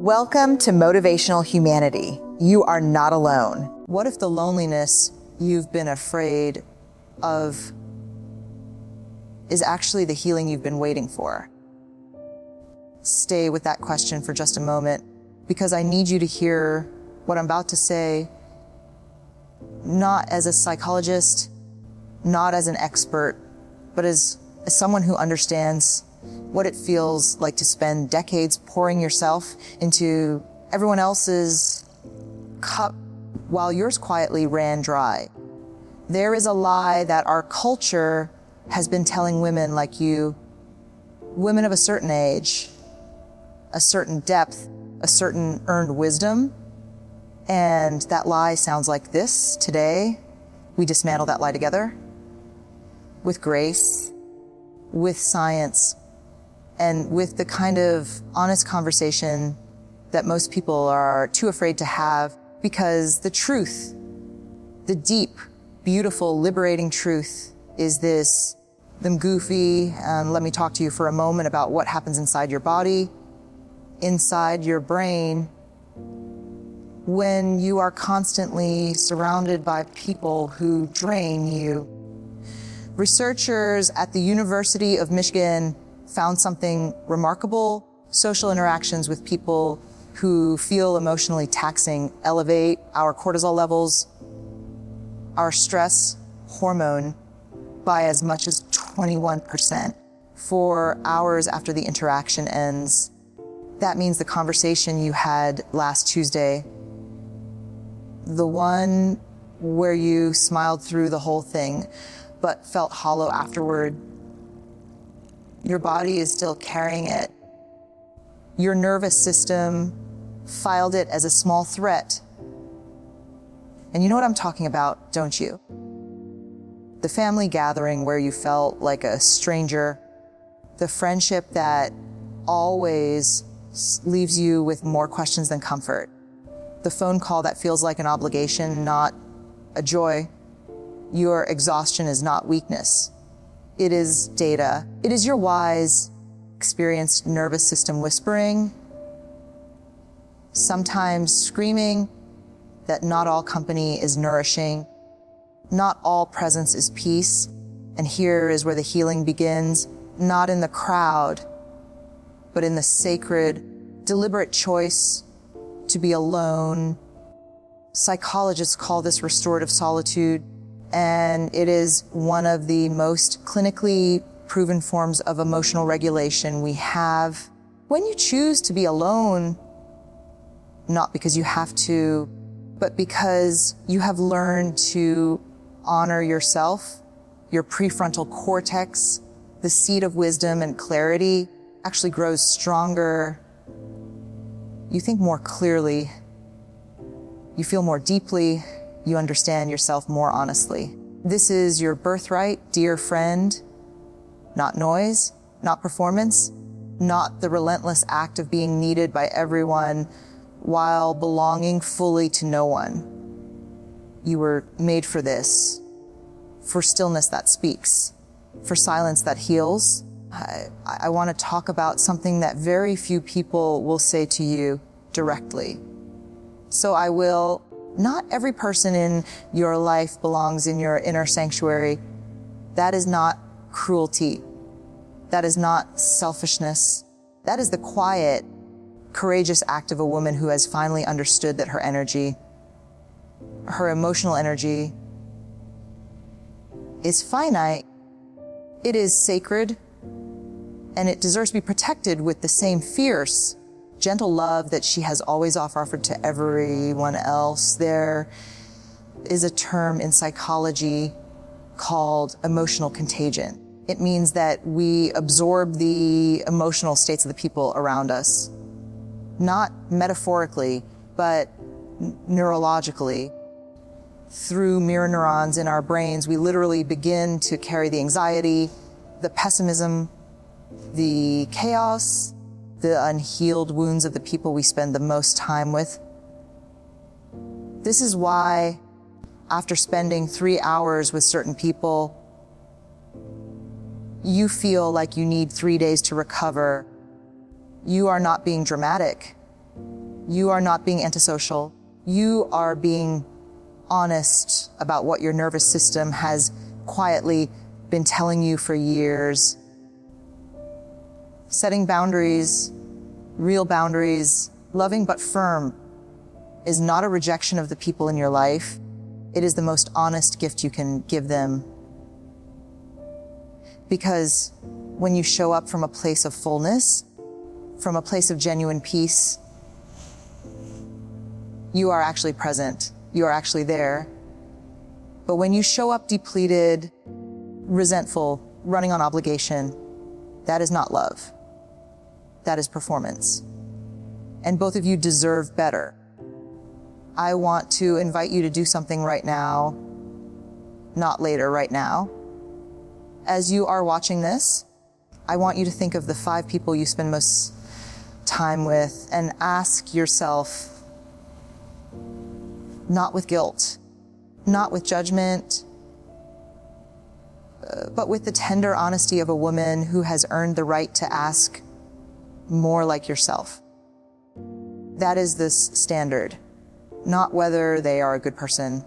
Welcome to Motivational Humanity. You are not alone. What if the loneliness you've been afraid of is actually the healing you've been waiting for? Stay with that question for just a moment, because I need you to hear what I'm about to say, not as a psychologist, not as an expert, but as someone who understands what it feels like to spend decades pouring yourself into everyone else's cup while yours quietly ran dry. There is a lie that our culture has been telling women like you, women of a certain age, a certain depth, a certain earned wisdom. And that lie sounds like this. Today, we dismantle that lie together with grace, with science, and with the kind of honest conversation that most people are too afraid to have, because the truth, the deep, beautiful, liberating truth is this, them goofy, let me talk to you for a moment about what happens inside your body, inside your brain, when you are constantly surrounded by people who drain you. Researchers at the University of Michigan found something remarkable. Social interactions with people who feel emotionally taxing elevate our cortisol levels, our stress hormone, by as much as 21% for hours after the interaction ends. That means the conversation you had last Tuesday, the one where you smiled through the whole thing but felt hollow afterward, your body is still carrying it. Your nervous system filed it as a small threat. And you know what I'm talking about, don't you? The family gathering where you felt like a stranger, the friendship that always leaves you with more questions than comfort, the phone call that feels like an obligation, not a joy. Your exhaustion is not weakness. It is data. It is your wise, experienced nervous system whispering, sometimes screaming that not all company is nourishing, not all presence is peace, and here is where the healing begins, not in the crowd, but in the sacred, deliberate choice to be alone. Psychologists call this restorative solitude, and it is one of the most clinically proven forms of emotional regulation we have. When you choose to be alone, not because you have to, but because you have learned to honor yourself, your prefrontal cortex, the seed of wisdom and clarity, actually grows stronger. You think more clearly, you feel more deeply, you understand yourself more honestly. This is your birthright, dear friend. Not noise, not performance, not the relentless act of being needed by everyone while belonging fully to no one. You were made for this, for stillness that speaks, for silence that heals. I want to talk about something that very few people will say to you directly. So I will. Not every person in your life belongs in your inner sanctuary. That is not cruelty. That is not selfishness. That is the quiet, courageous act of a woman who has finally understood that her energy, her emotional energy, is finite. It is sacred, and it deserves to be protected with the same fierce, gentle love that she has always offered to everyone else. There is a term in psychology called emotional contagion. It means that we absorb the emotional states of the people around us, not metaphorically, but neurologically. Through mirror neurons in our brains, we literally begin to carry the anxiety, the pessimism, the chaos, the unhealed wounds of the people we spend the most time with. This is why, after spending 3 hours with certain people, you feel like you need 3 days to recover. You are not being dramatic. You are not being antisocial. You are being honest about what your nervous system has quietly been telling you for years. Setting boundaries, real boundaries, loving but firm, is not a rejection of the people in your life. It is the most honest gift you can give them. Because when you show up from a place of fullness, from a place of genuine peace, you are actually present. You are actually there. But when you show up depleted, resentful, running on obligation, that is not love. That is performance. And both of you deserve better. I want to invite you to do something right now, not later, right now. As you are watching this, I want you to think of the 5 people you spend most time with and ask yourself, not with guilt, not with judgment, but with the tender honesty of a woman who has earned the right to ask more like yourself. That is this standard, not whether they are a good person,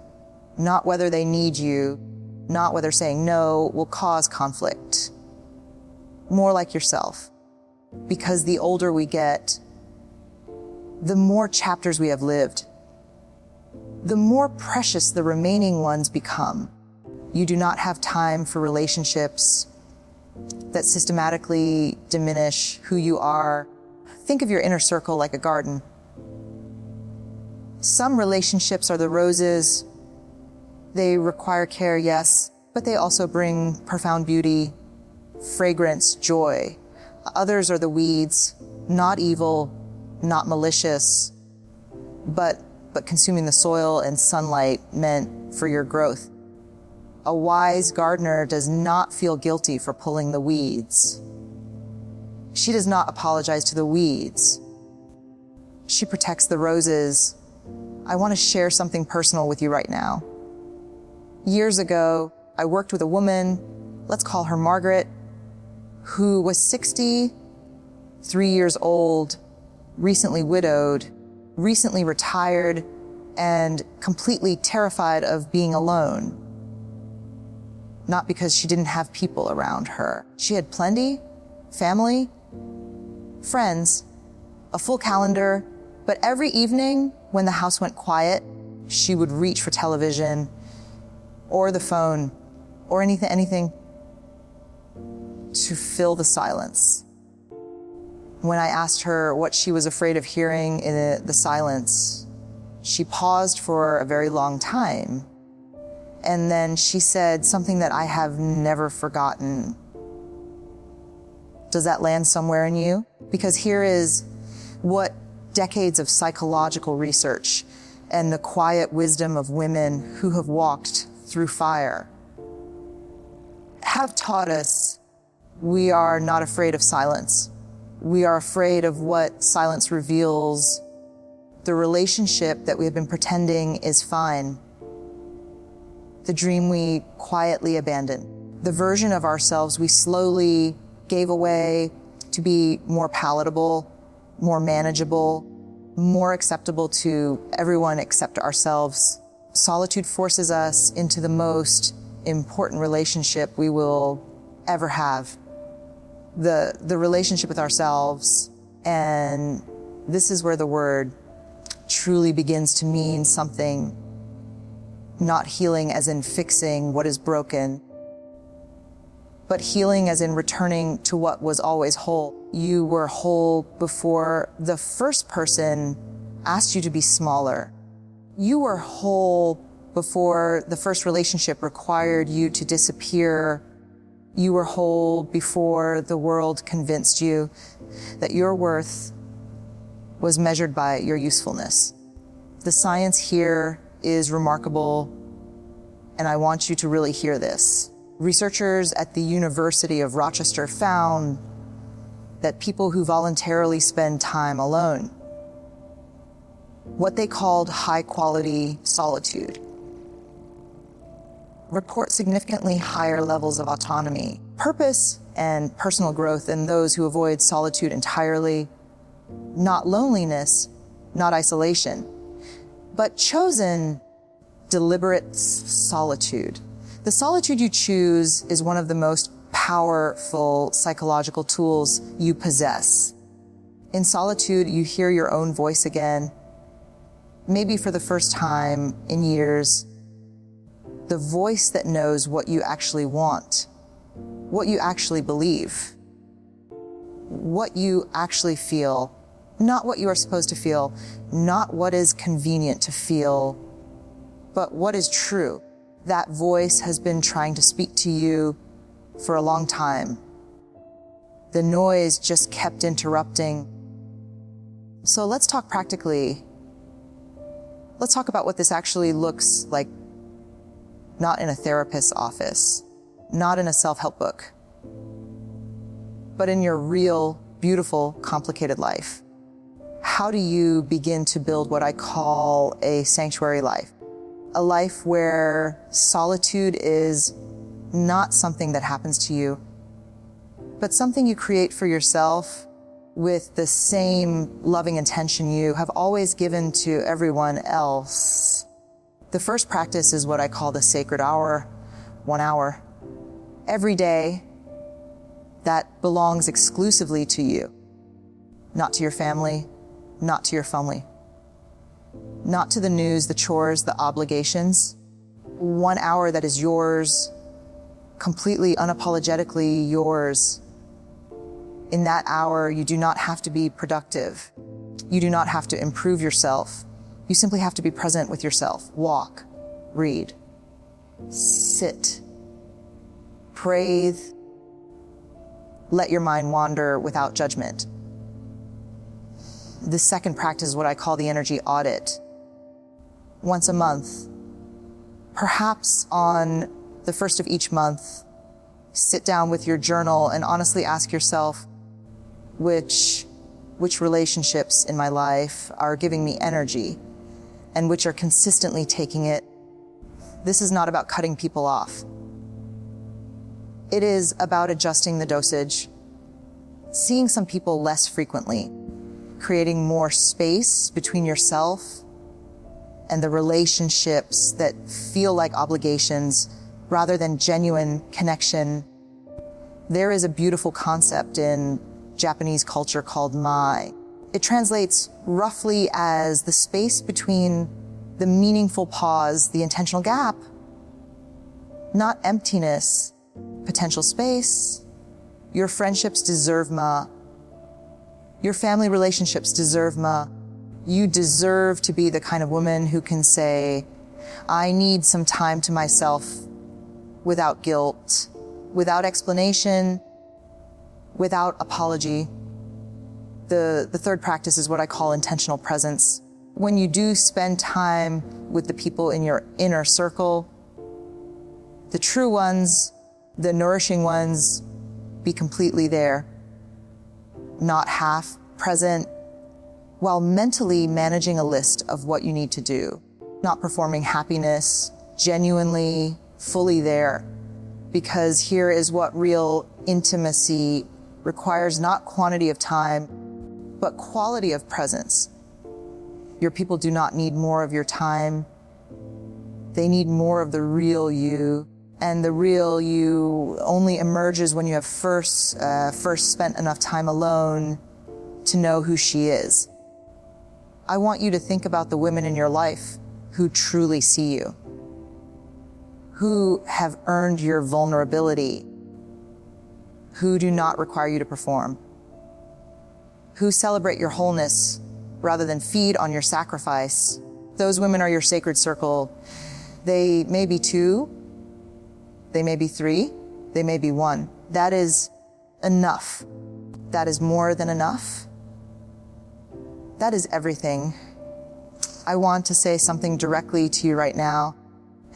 not whether they need you, not whether saying no will cause conflict. More like yourself. Because the older we get, the more chapters we have lived, the more precious the remaining ones become. You do not have time for relationships that systematically diminish who you are. Think of your inner circle like a garden. Some relationships are the roses. They require care, yes, but they also bring profound beauty, fragrance, joy. Others are the weeds, not evil, not malicious, but consuming the soil and sunlight meant for your growth. A wise gardener does not feel guilty for pulling the weeds. She does not apologize to the weeds. She protects the roses. I want to share something personal with you right now. Years ago, I worked with a woman, let's call her Margaret, who was 63 years old, recently widowed, recently retired, and completely terrified of being alone. Not because she didn't have people around her. She had plenty, family, friends, a full calendar, but every evening when the house went quiet, she would reach for television or the phone or anything to fill the silence. When I asked her what she was afraid of hearing in the silence, she paused for a very long time. And then she said something that I have never forgotten. Does that land somewhere in you? Because here is what decades of psychological research and the quiet wisdom of women who have walked through fire have taught us. We are not afraid of silence. We are afraid of what silence reveals. The relationship that we have been pretending is fine. The dream we quietly abandoned. The version of ourselves we slowly gave away to be more palatable, more manageable, more acceptable to everyone except ourselves. Solitude forces us into the most important relationship we will ever have. The relationship with ourselves. And this is where the word truly begins to mean something. Not healing as in fixing what is broken, but healing as in returning to what was always whole. You were whole before the first person asked you to be smaller. You were whole before the first relationship required you to disappear. You were whole before the world convinced you that your worth was measured by your usefulness. The science here is remarkable, and I want you to really hear this. Researchers at the University of Rochester found that people who voluntarily spend time alone, what they called high-quality solitude, report significantly higher levels of autonomy, purpose, and personal growth than those who avoid solitude entirely. Not loneliness, not isolation, but chosen, deliberate solitude. The solitude you choose is one of the most powerful psychological tools you possess. In solitude, you hear your own voice again, maybe for the first time in years, the voice that knows what you actually want, what you actually believe, what you actually feel, not what you are supposed to feel, not what is convenient to feel, but what is true. That voice has been trying to speak to you for a long time. The noise just kept interrupting. So let's talk practically. Let's talk about what this actually looks like, not in a therapist's office, not in a self-help book, but in your real, beautiful, complicated life. How do you begin to build what I call a sanctuary life? A life where solitude is not something that happens to you, but something you create for yourself with the same loving intention you have always given to everyone else. The first practice is what I call the sacred hour, 1 hour. Every day that belongs exclusively to you, not to your family, not to your family, not to the news, the chores, the obligations. 1 hour that is yours, completely unapologetically yours. In that hour, you do not have to be productive. You do not have to improve yourself. You simply have to be present with yourself. Walk, read, sit, breathe, let your mind wander without judgment. The second practice is what I call the energy audit. Once a month, perhaps on the first of each month, sit down with your journal and honestly ask yourself, which relationships in my life are giving me energy and which are consistently taking it. This is not about cutting people off. It is about adjusting the dosage, seeing some people less frequently, creating more space between yourself and the relationships that feel like obligations rather than genuine connection. There is a beautiful concept in Japanese culture called mai. It translates roughly as the space between the meaningful pause, the intentional gap, not emptiness, potential space. Your friendships deserve ma. Your family relationships deserve ma. You deserve to be the kind of woman who can say, I need some time to myself without guilt, without explanation, without apology. The third practice is what I call intentional presence. When you do spend time with the people in your inner circle, the true ones, the nourishing ones, be completely there, not half present, while mentally managing a list of what you need to do, not performing happiness, genuinely, fully there. Because here is what real intimacy requires: not quantity of time, but quality of presence. Your people do not need more of your time. They need more of the real you. And the real you only emerges when you have first spent enough time alone to know who she is. I want you to think about the women in your life who truly see you, who have earned your vulnerability, who do not require you to perform, who celebrate your wholeness rather than feed on your sacrifice. Those women are your sacred circle. They may be 2, they may be 3, they may be 1. That is enough. That is more than enough. That is everything. I want to say something directly to you right now,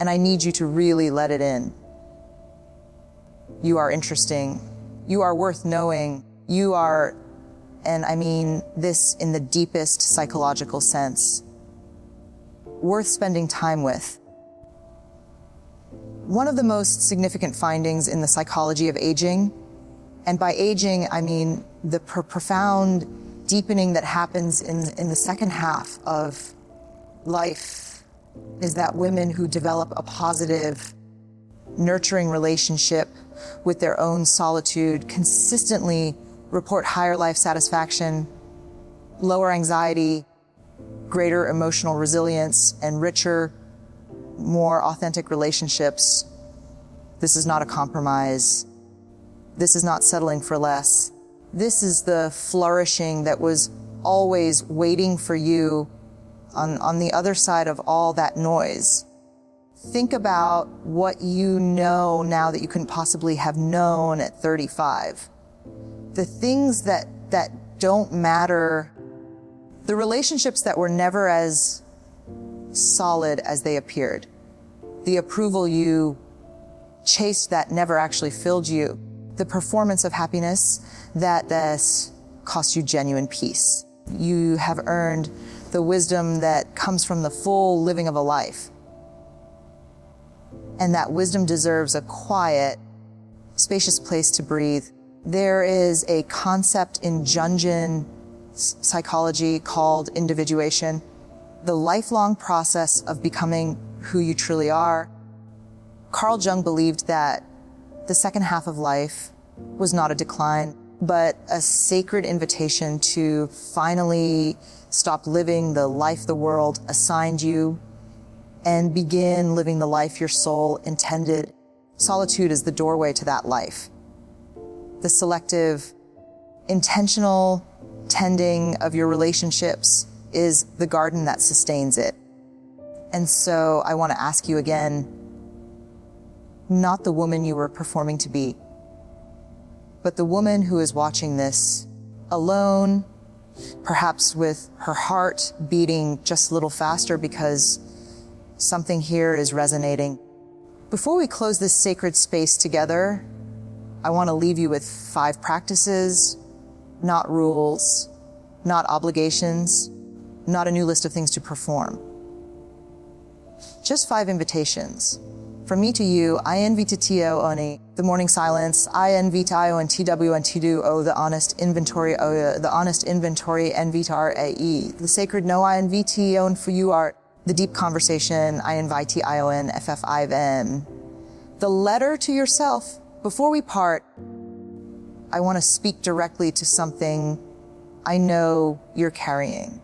and I need you to really let it in. You are interesting. You are worth knowing. You are, and I mean this in the deepest psychological sense, worth spending time with. One of the most significant findings in the psychology of aging, and by aging I mean the profound deepening that happens in the second half of life is that women who develop a positive, nurturing relationship with their own solitude consistently report higher life satisfaction, lower anxiety, greater emotional resilience, and richer, more authentic relationships. This is not a compromise. This is not settling for less. This is the flourishing that was always waiting for you on the other side of all that noise. Think about what you know now that you couldn't possibly have known at 35. The things that don't matter, the relationships that were never as solid as they appeared, the approval you chased that never actually filled you, the performance of happiness that cost you genuine peace. You have earned the wisdom that comes from the full living of a life. And that wisdom deserves a quiet, spacious place to breathe. There is a concept in Jungian psychology called individuation, the lifelong process of becoming who you truly are. Carl Jung believed that the second half of life was not a decline, but a sacred invitation to finally stop living the life the world assigned you and begin living the life your soul intended. Solitude is the doorway to that life. The selective, intentional tending of your relationships is the garden that sustains it. And so I want to ask you again, not the woman you were performing to be, but the woman who is watching this alone, perhaps with her heart beating just a little faster because something here is resonating. Before we close this sacred space together, I want to leave you with 5 practices, not rules, not obligations, not a new list of things to perform. Just 5 invitations. From me to you, I invite Tio Oni, the morning silence, I invite Io and TW and Tidu O, the honest inventory O, the honest inventory Envitar AE, the sacred no I invite on for you art, the deep conversation I invite ION FFIVM. The letter to yourself. Before we part, I want to speak directly to something I know you're carrying.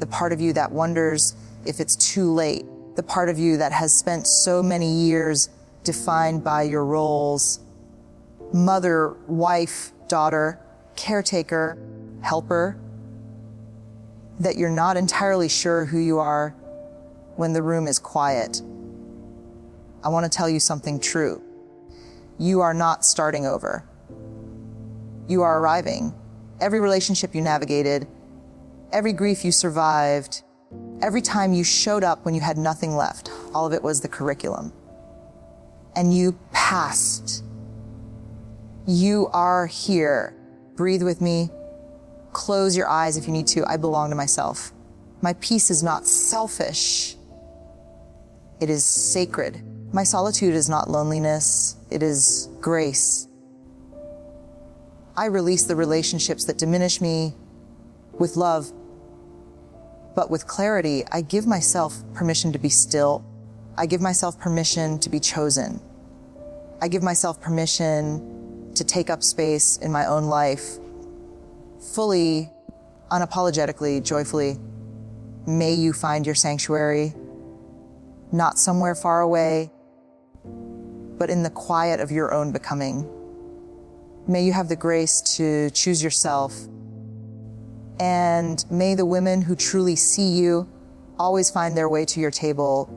The part of you that wonders if it's too late. The part of you that has spent so many years defined by your roles: mother, wife, daughter, caretaker, helper, that you're not entirely sure who you are when the room is quiet. I want to tell you something true. You are not starting over. You are arriving. Every relationship you navigated, every grief you survived, every time you showed up when you had nothing left, all of it was the curriculum. And you passed. You are here. Breathe with me. Close your eyes if you need to. I belong to myself. My peace is not selfish. It is sacred. My solitude is not loneliness. It is grace. I release the relationships that diminish me with love. But with clarity, I give myself permission to be still. I give myself permission to be chosen. I give myself permission to take up space in my own life, fully, unapologetically, joyfully. May you find your sanctuary, not somewhere far away, but in the quiet of your own becoming. May you have the grace to choose yourself. And may the women who truly see you always find their way to your table